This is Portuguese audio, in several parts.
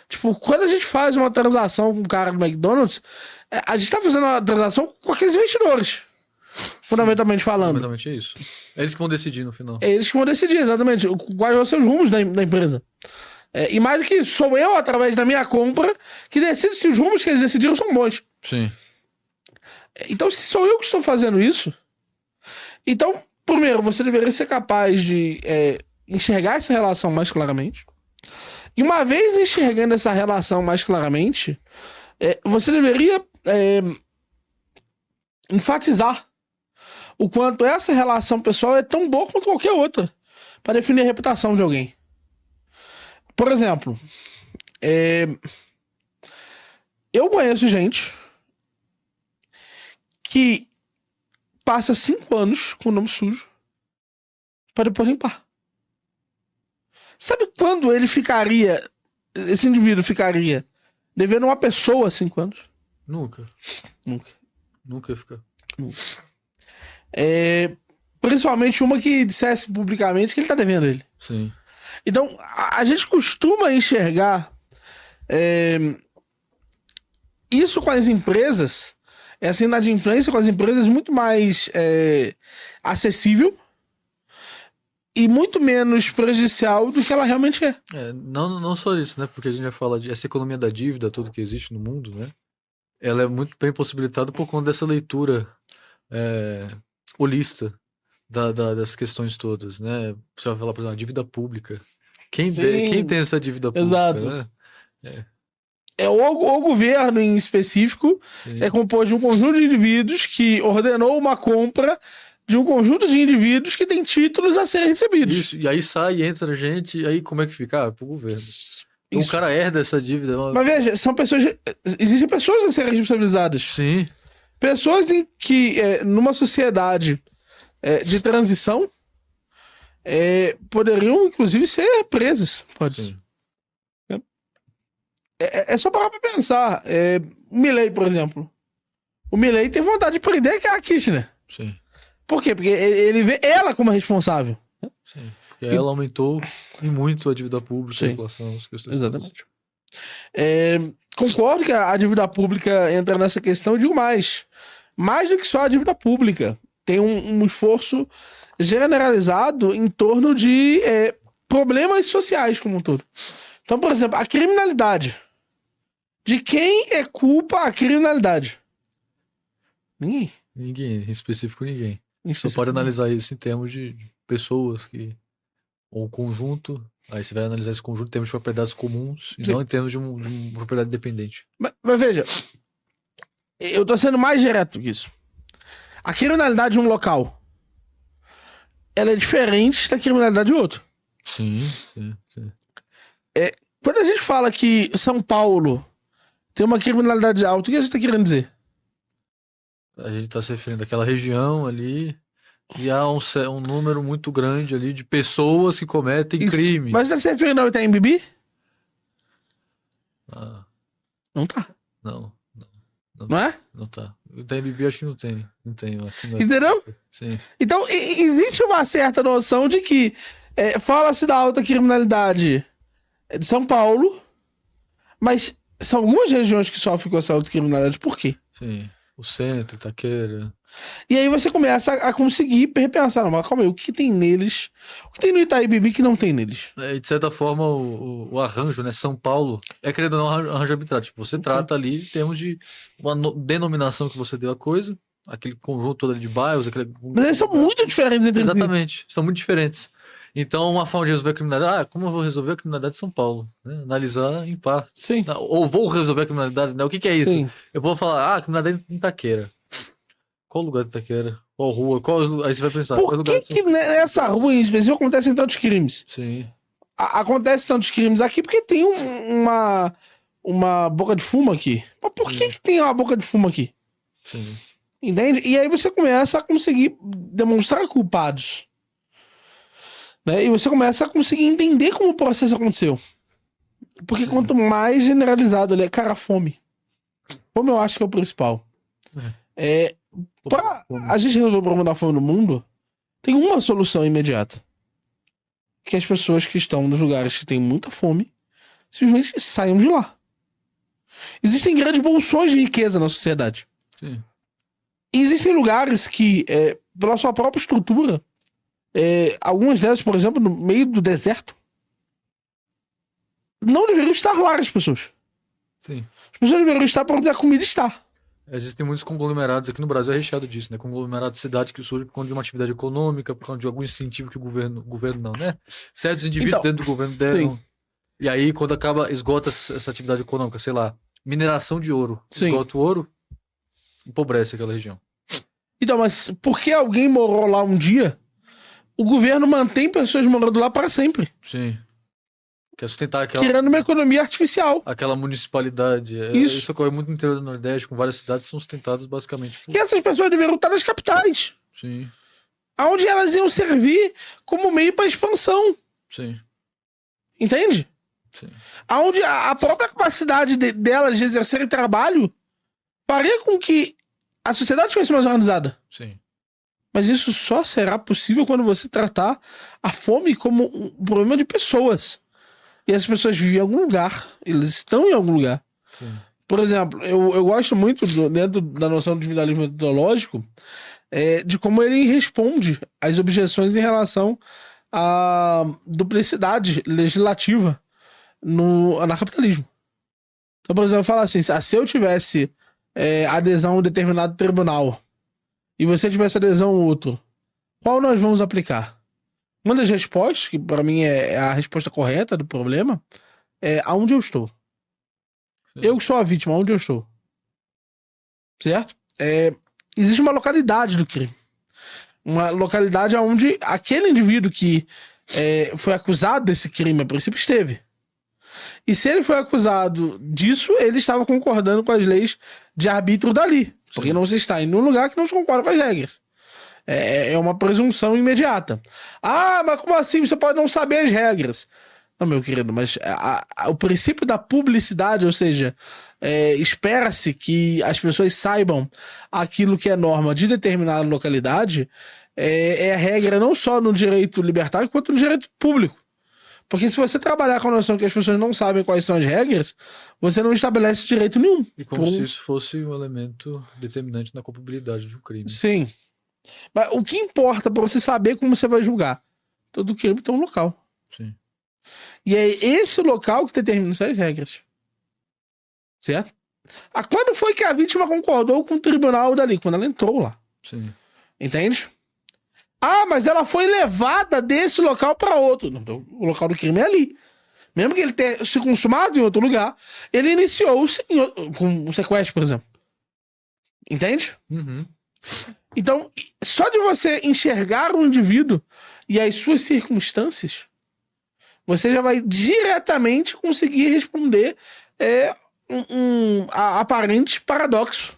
Tipo, quando a gente faz uma transação com o cara do McDonald's, a gente tá fazendo uma transação com aqueles investidores. Fundamentalmente falando. Fundamentalmente é isso. É eles que vão decidir no final. É eles que vão decidir, exatamente, quais vão ser os rumos da empresa. E mais do que isso, sou eu, através da minha compra, que decido se os rumos que eles decidiram são bons. Sim. Então, se sou eu que estou fazendo isso, então, primeiro, você deveria ser capaz de enxergar essa relação mais claramente. E uma vez enxergando essa relação mais claramente, você deveria enfatizar o quanto essa relação pessoal é tão boa quanto qualquer outra para definir a reputação de alguém. Por exemplo, eu conheço gente que passa 5 anos com o nome sujo para depois limpar. Sabe quando esse indivíduo ficaria devendo uma pessoa 5 anos? Nunca. Nunca. Nunca ia ficar. Nunca. Principalmente uma que dissesse publicamente que ele tá devendo ele. Sim. Então, a gente costuma enxergar isso com as empresas, essa inadimplência com as empresas muito mais acessível e muito menos prejudicial do que ela realmente é. Não só isso, né? Porque a gente vai falar de essa economia da dívida, tudo que existe no mundo, né? Ela é muito bem possibilitada por conta dessa leitura holista das questões todas, né? Você vai falar, por exemplo, a dívida pública. Quem tem essa dívida pública? Exato. Né? O governo em específico Sim. é composto de um conjunto de indivíduos que ordenou uma compra de um conjunto de indivíduos que têm títulos a serem recebidos. Isso, e aí sai, entra gente, e aí como é que fica? Pro governo. Então o cara herda essa dívida. Mas veja, existem pessoas a serem responsabilizadas. Sim. Pessoas em que, numa sociedade de transição, poderiam, inclusive, ser presas. Pode. Sim. É só parar pra pensar. O Milei, por exemplo. O Milei tem vontade de prender a Kirchner. Sim. Por quê? Porque ele vê ela como responsável. Sim. Porque ela aumentou e muito a dívida pública, a inflação, as questões. Exatamente. Concordo que a dívida pública entra nessa questão, eu digo mais. Mais do que só a dívida pública. Tem um esforço generalizado em torno de problemas sociais como um todo. Então, por exemplo, a criminalidade. De quem é culpa a criminalidade? Ninguém. Ninguém, em específico ninguém. Só pode analisar isso em termos de pessoas que... ou conjunto. Aí você vai analisar esse conjunto em termos de propriedades comuns e não em termos de uma propriedade dependente. Mas veja, eu tô sendo mais direto que isso. A criminalidade de um local, ela é diferente da criminalidade de outro. Sim. Quando a gente fala que São Paulo tem uma criminalidade alta, o que a gente tá querendo dizer? A gente tá se referindo àquela região ali e há um número muito grande ali de pessoas que cometem crime. Mas tá se referindo ao Itaim Bibi? Não tá. Não é? Não tá. O Itaim Bibi acho que não tem. Não tem. Entendeu? Sim. Então, existe uma certa noção de que fala-se da alta criminalidade de São Paulo, mas são algumas regiões que sofrem com essa alta criminalidade. Por quê? Sim. O centro, Itaquera. E aí você começa a conseguir repensar, não, mas calma aí, o que tem neles? O que tem no Itaim Bibi que não tem neles? De certa forma, o arranjo, né? São Paulo é, querendo ou não, arranjo arbitrário. Tipo, você trata ali em termos de uma denominação que você deu à coisa, aquele conjunto todo ali de bairros. Mas eles são muito diferentes entre si. Exatamente, são muito diferentes. Então, uma forma de resolver a criminalidade... como eu vou resolver a criminalidade de São Paulo? Né? Analisar em partes. Sim. Ou vou resolver a criminalidade... Né? O que é isso? Sim. Eu vou falar, a criminalidade em Itaquera. Qual lugar de Itaquera? Qual rua? Aí você vai pensar... Por que nessa rua em específico acontecem tantos crimes? Sim. Acontecem tantos crimes aqui porque tem uma boca de fumo aqui. Mas por que tem uma boca de fumo aqui? Sim. Entende? E aí você começa a conseguir demonstrar culpados. Né? E você começa a conseguir entender como o processo aconteceu. Porque quanto mais generalizado ele é, cara, fome. Fome eu acho que é o principal. Pra a gente resolver o problema da fome no mundo, tem uma solução imediata. Que as pessoas que estão nos lugares que têm muita fome simplesmente saiam de lá. Existem grandes bolsões de riqueza na sociedade. Sim. E existem lugares que, pela sua própria estrutura, algumas delas, por exemplo, no meio do deserto, não deveriam estar lá as pessoas. Sim. As pessoas deveriam estar para onde a comida está. Existem muitos conglomerados aqui no Brasil, é recheado disso, né? Conglomerado de cidade que surge por conta de uma atividade econômica, por conta de algum incentivo que o governo não, né? Certos indivíduos dentro do governo deram. Sim. E aí, quando esgota essa atividade econômica, sei lá, mineração de ouro, sim, esgota o ouro, empobrece aquela região. Então, mas porque alguém morou lá um dia, o governo mantém pessoas morando lá para sempre. Sim. Quer sustentar aquela... Criando uma economia artificial. Aquela municipalidade. Isso ocorre muito no interior do Nordeste, com várias cidades que são sustentadas basicamente por... E essas pessoas deveriam estar nas capitais. Sim. Onde elas iam servir como meio para expansão. Sim. Entende? Sim. Onde a própria capacidade delas de exercerem trabalho faria com que a sociedade fosse mais organizada. Sim. Mas isso só será possível quando você tratar a fome como um problema de pessoas. E as pessoas vivem em algum lugar. Eles estão em algum lugar. Sim. Por exemplo, eu gosto muito, dentro da noção do individualismo metodológico, de como ele responde às objeções em relação à duplicidade legislativa no anarcapitalismo. Então, por exemplo, falar assim, se eu tivesse adesão a um determinado tribunal e você tivesse adesão a outro, qual nós vamos aplicar? Uma das respostas, que para mim é a resposta correta do problema, é aonde eu estou. Sim. Eu que sou a vítima, aonde eu estou. Certo? Existe uma localidade do crime. Uma localidade onde aquele indivíduo que foi acusado desse crime, a princípio, esteve. E se ele foi acusado disso, ele estava concordando com as leis de arbítrio dali. Sim. Porque não se está em um lugar que não se concorda com as regras. É uma presunção imediata. Ah, mas como assim? Você pode não saber as regras. Não, meu querido, mas o princípio da publicidade, ou seja, espera-se que as pessoas saibam aquilo que é norma de determinada localidade, é a regra não só no direito libertário, quanto no direito público. Porque se você trabalhar com a noção que as pessoas não sabem quais são as regras, você não estabelece direito nenhum. E como se isso fosse um elemento determinante na culpabilidade de um crime. Sim. Mas o que importa para você saber como você vai julgar? Todo crime tem um local. Sim. E é esse local que determina as regras. Certo? Quando foi que a vítima concordou com o tribunal dali? Quando ela entrou lá. Sim. Entende? Ah, mas ela foi levada desse local para outro. Não, o local do crime é ali. Mesmo que ele tenha se consumado em outro lugar, ele iniciou-se com um sequestro, por exemplo. Entende? Uhum. Então, só de você enxergar um indivíduo e as suas circunstâncias, você já vai diretamente conseguir responder um aparente paradoxo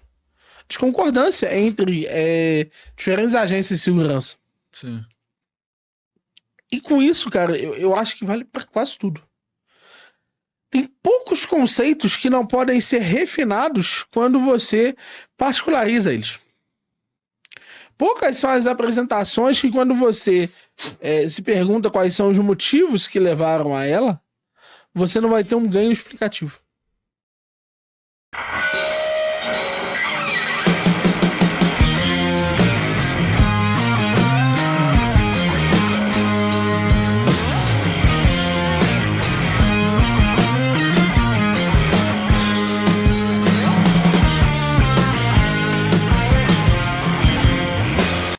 de concordância entre diferentes agências de segurança. Sim. E com isso, cara, eu acho que vale para quase tudo. Tem poucos conceitos que não podem ser refinados quando você particulariza eles. Poucas são as apresentações que, quando você se pergunta quais são os motivos que levaram a ela, você não vai ter um ganho explicativo.